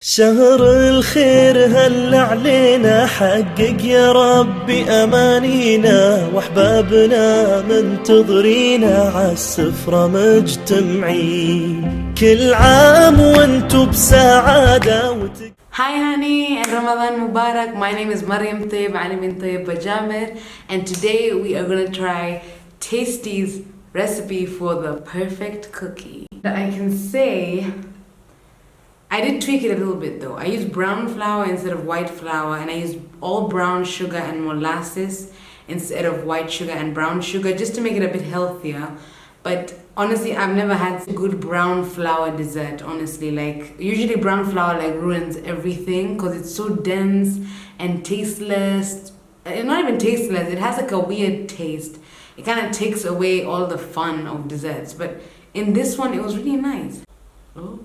شهر الخير هل علينا، حقق يا ربي أمانينا، وأحبابنا منتظرينا عالسفرة مجتمعين، كل عام وانتو بسعادة. Hi honey and Ramadan Mubarak. My name is Mariam Tayyib Ali bin Tayyib Bajamer, and today we are going to try Tasty's recipe for the perfect cookie. I can say I did tweak it a little bit though. I used brown flour instead of white flour, and I used all brown sugar and molasses instead of white sugar and brown sugar just to make it a bit healthier. But honestly, I've never had good brown flour dessert, honestly. Like, usually brown flour like ruins everything because it's so dense and tasteless. Not even tasteless, it has like a weird taste. It kind of takes away all the fun of desserts. But in this one, it was really nice. Oh.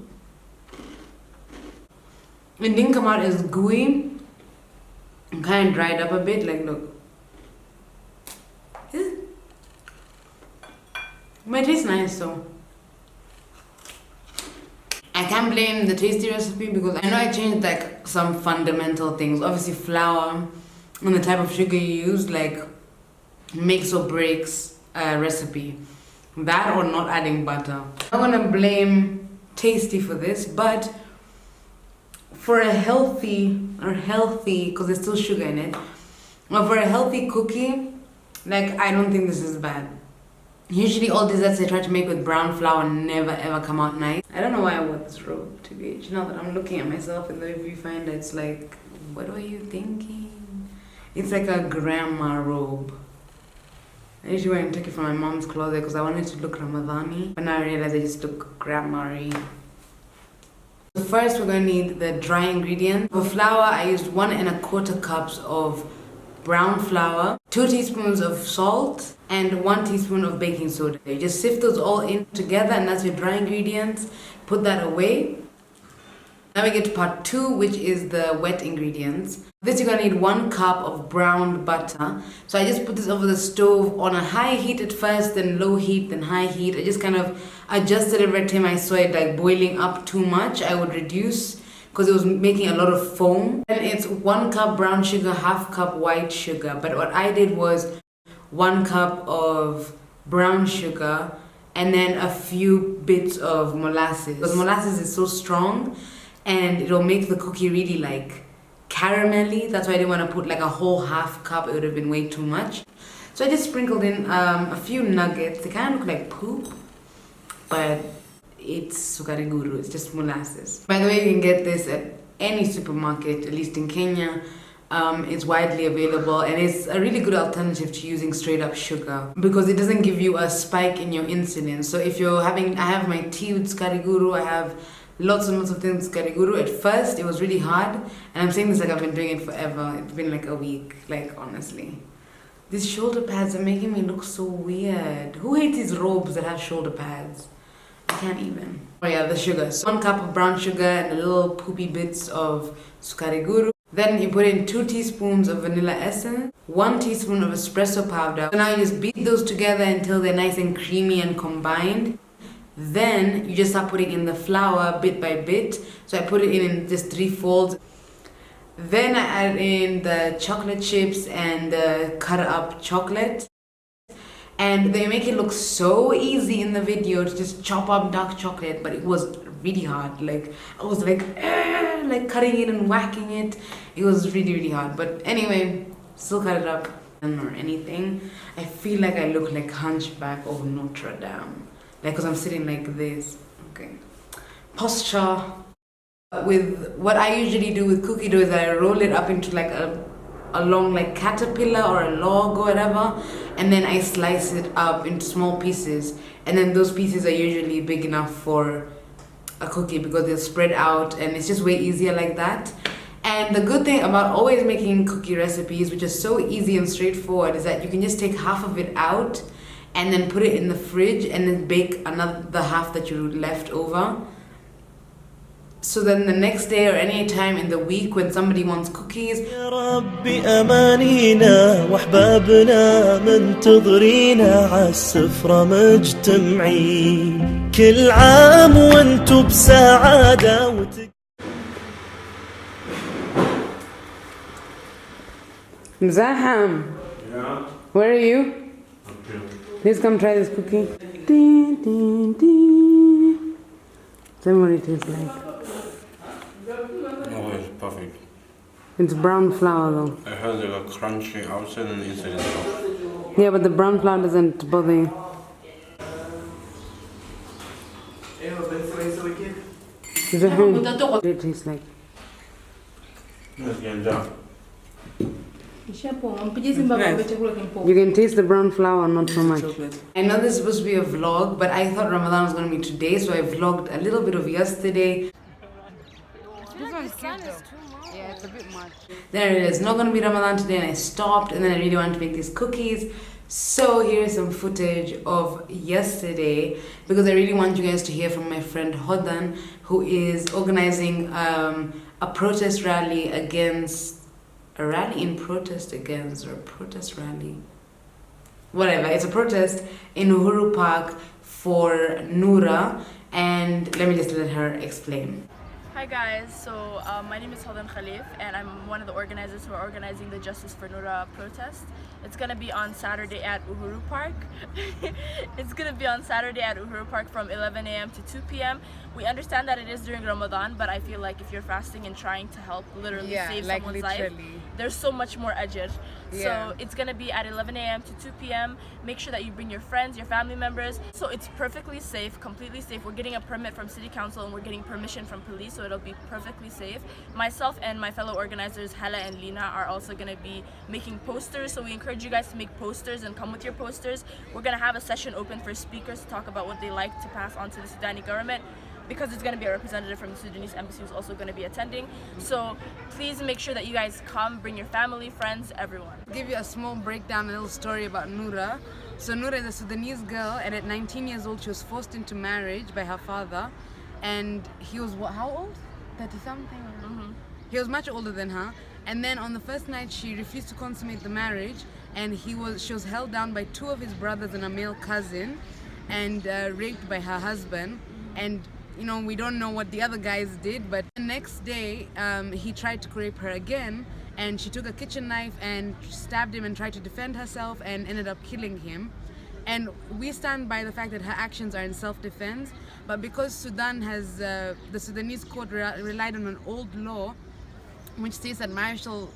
It didn't come out as gooey. It kind of dried up a bit. Like, look. But it tastes nice though. I can't blame the Tasty recipe because I know I changed like some fundamental things. Obviously flour and the type of sugar you use like makes or breaks a recipe. That or not adding butter. I'm gonna blame Tasty for this, but for a healthy, because there's still sugar in it, but for a healthy cookie, like, I don't think this is bad. Usually all desserts I try to make with brown flour never ever come out nice. I don't know why I wore this robe, to be honest. Now that I'm looking at myself in the viewfinder, it's like, what were you thinking? It's like a grandma robe. I usually went and took it from my mom's closet because I wanted to look Ramadhani, but now I realize I just look grandma-y. So first we're going to need the dry ingredients. For flour, I used 1 1/4 cups of brown flour, 2 teaspoons of salt, and 1 teaspoon of baking soda. You just sift those all in together, and that's your dry ingredients. Put that away. Now we get to part 2, which is the wet ingredients. This you're gonna need 1 cup of browned butter. So I just put this over the stove on a high heat at first, then low heat, then high heat. I just kind of adjusted every time I saw it like boiling up too much. I would reduce because it was making a lot of foam. And it's 1 cup brown sugar, 1/2 cup white sugar. But what I did was 1 cup of brown sugar and then a few bits of molasses. Because molasses is so strong and it'll make the cookie really like caramelly. That's why I didn't want to put like a whole 1/2 cup. It would have been way too much. So I just sprinkled in a few nuggets. They kind of look like poop, but it's sukari guru, it's just molasses. By the way, you can get this at any supermarket, at least in Kenya. It's widely available and it's a really good alternative to using straight up sugar because it doesn't give you a spike in your insulin. So if you're having, I have my tea with sukari guru, I have lots and lots of things with sukari guru. At first it was really hard, and I'm saying this like I've been doing it forever. It's been like a week, like honestly. These shoulder pads are making me look so weird. Who hates these robes that have shoulder pads? I can't even. Oh yeah, the sugar. So 1 cup of brown sugar and a little poopy bits of sukari guru. Then you put in 2 teaspoons of vanilla essence, 1 teaspoon of espresso powder. So now you just beat those together until they're nice and creamy and combined. Then you just start putting in the flour bit by bit. So I put it in just 3 folds. Then I add in the chocolate chips and the cut up chocolate. And they make it look so easy in the video to just chop up dark chocolate, but it was really hard. Like, I was like cutting it and whacking it. It was really, really hard. But anyway, still cut it up or anything. I feel like I look like Hunchback of Notre Dame. Like, because I'm sitting like this. Okay. Posture. With what I usually do with cookie dough is I roll it up into like a long like caterpillar or a log or whatever, and then I slice it up into small pieces, and then those pieces are usually big enough for a cookie because they're spread out, and it's just way easier like that. And the good thing about always making cookie recipes, which is so easy and straightforward, is that you can just take half of it out and then put it in the fridge and then bake the half that you left over. So then the next day or any time in the week when somebody wants cookies, يا ربي أمانينا وأحبابنا منتظرينا عالسفرة مجتمعين، كل عام وانتو بسعادة. Zaham, Yeah. where are you? Okay. Please come try this cookie. Ding, ding, ding. Tell me what it tastes like. Oh, it's perfect. It's brown flour though. I heard they were crunchy outside and inside is soft. Yeah, but the brown flour doesn't bother you. Zaham, what it tastes like? Let's get down. You can taste the brown flour, not so much. I know this is supposed to be a vlog, but I thought Ramadan was going to be today, so I vlogged a little bit of yesterday. This one's cute though. Yeah, it's a bit much. There it is. Not going to be Ramadan today, and I stopped, and then I really wanted to make these cookies. So here's some footage of yesterday, because I really want you guys to hear from my friend Hodan, who is organizing a protest rally against a rally in protest against, or a protest rally, whatever. It's a protest in Uhuru Park for Noura, and let me just let her explain. Hi guys, so my name is Hodan Khalif and I'm one of the organizers who are organizing the Justice for Noura protest. It's gonna be on Saturday at Uhuru Park. It's gonna be on Saturday at Uhuru Park from 11 a.m. to 2 p.m. We understand that it is during Ramadan, but I feel like if you're fasting and trying to help literally save like someone's literally. life, there's so much more ajr. Yeah. So it's gonna be at 11 a.m. to 2 p.m. Make sure that you bring your friends, your family members. So it's perfectly safe, completely safe. We're getting a permit from City Council and we're getting permission from police, so it'll be perfectly safe. Myself and my fellow organizers Hala and Lina are also gonna be making posters, so we encourage you guys to make posters and come with your posters. We're gonna have a session open for speakers to talk about what they like to pass on to the Sudani government, because it's going to be a representative from the Sudanese embassy who's also going to be attending. So please make sure that you guys come, bring your family, friends, everyone. I'll give you a small breakdown, a little story about Noura. So Noura is a Sudanese girl, and at 19 years old she was forced into marriage by her father, and he was what, how old? 30 something? He was much older than her, and then on the first night she refused to consummate the marriage, and she was held down by two of his brothers and a male cousin, and raped by her husband. And you know, we don't know what the other guys did, but the next day he tried to rape her again, and she took a kitchen knife and stabbed him and tried to defend herself and ended up killing him. And we stand by the fact that her actions are in self-defense, but because Sudan has, the Sudanese court relied on an old law which states that marital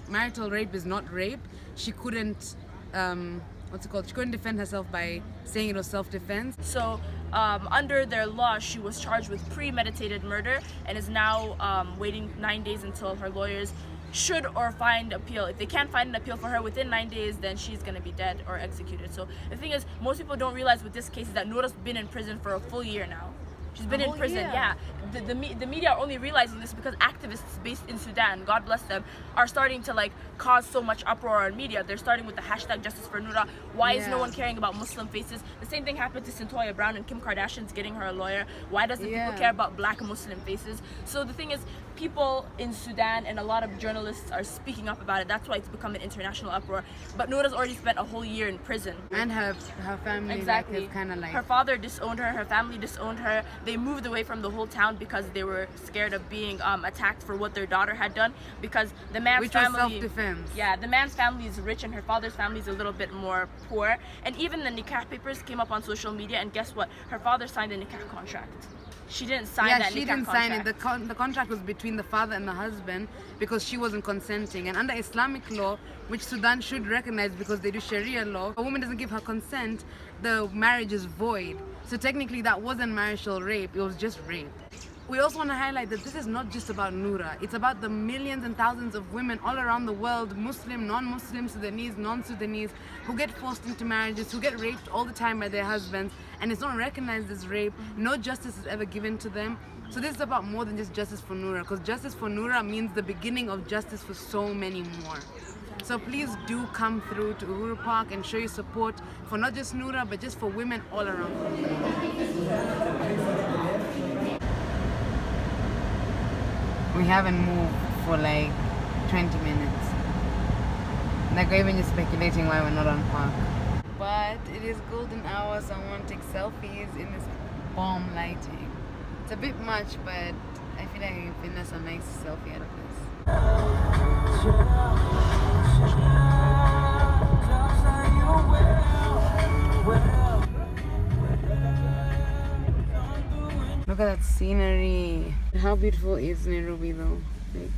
rape is not rape, she couldn't, she couldn't defend herself by saying it was self-defense. So under their law, she was charged with premeditated murder and is now waiting 9 days until her lawyers should or find appeal. If they can't find an appeal for her within 9 days, then she's gonna be dead or executed. So the thing is, most people don't realize with this case is that Noura's been in prison for a full year now. She's been in prison, yeah. The media are only realizing this because activists based in Sudan, God bless them, are starting to like cause so much uproar on media. They're starting with the hashtag Justice for Noura. Why is no one caring about Muslim faces? The same thing happened to Cyntoia Brown and Kim Kardashian's getting her a lawyer. Why doesn't people care about black Muslim faces? So the thing is, people in Sudan and a lot of journalists are speaking up about it. That's why it's become an international uproar. But Noura's already spent a whole year in prison. And her family, exactly. like, kind of like... Her father disowned her family disowned her. They moved away from the whole town because they were scared of being attacked for what their daughter had done, because the man's family... was self-defense. Yeah, the man's family is rich and her father's family is a little bit more poor. And even the nikah papers came up on social media, and guess what? Her father signed the nikah contract. She didn't sign that nikah contract. Yeah, she didn't sign it. The contract was between the father and the husband because she wasn't consenting. And under Islamic law, which Sudan should recognize because they do Sharia law, a woman doesn't give her consent, the marriage is void. So technically that wasn't marital rape, it was just rape. We also want to highlight that this is not just about Noura. It's about the millions and thousands of women all around the world, Muslim, non-Muslim, Sudanese, non-Sudanese, who get forced into marriages, who get raped all the time by their husbands, and it's not recognized as rape. No justice is ever given to them. So this is about more than just justice for Noura, because justice for Noura means the beginning of justice for so many more. So please do come through to Uhuru Park and show your support for not just Noura, but just for women all around the world. We haven't moved for like 20 minutes. Like we're even just speculating why we're not on park. But it is golden hour, so I want to take selfies in this bomb lighting. It's a bit much, but I feel like I can finesse a nice selfie out of this. Look at that scenery. How beautiful is Nairobi though? Like